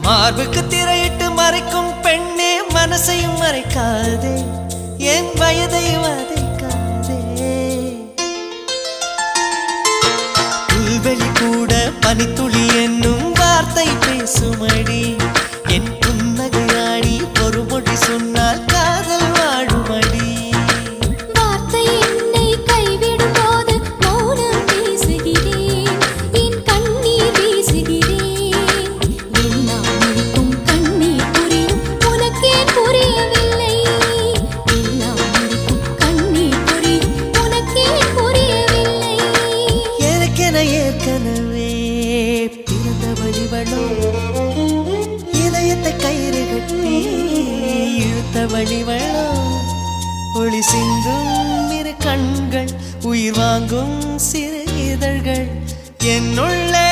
மார்புக்கு திரையிட்டு மறைக்கும் பெண்ணே மனசையும் மறைக்காதே என் வயதை வதைக்காதே புல்வெளி கூட பனித்துளி என்னும் வார்த்தை பேசுமடி என் புன்னகையாடி ஒரு மொழி சொன்னால் காதல் வாழுமடி வார்த்தை என்னை கைவிடும் போது மௌனம் பேசுகிறேன் என் கண்ணீர் வீசுகிறேன் எல்லாம் முடிக்கும் கண்ணீர் புரியும் உனக்கே புரியவில்லை எல்லாம் முடிக்கும் கண்ணீர் புரியும் உனக்கே புரியவில்லை எனக்கென ஏற்கனவே பிறந்த வழிவளோ இதயத்தை கயிறு கட்டி இழுத்த வழிவளோ ஒளி சிந்தும் இரு கண்கள் உயிர் வாங்கும் சிறு இதழ்கள் என்னுள்ளே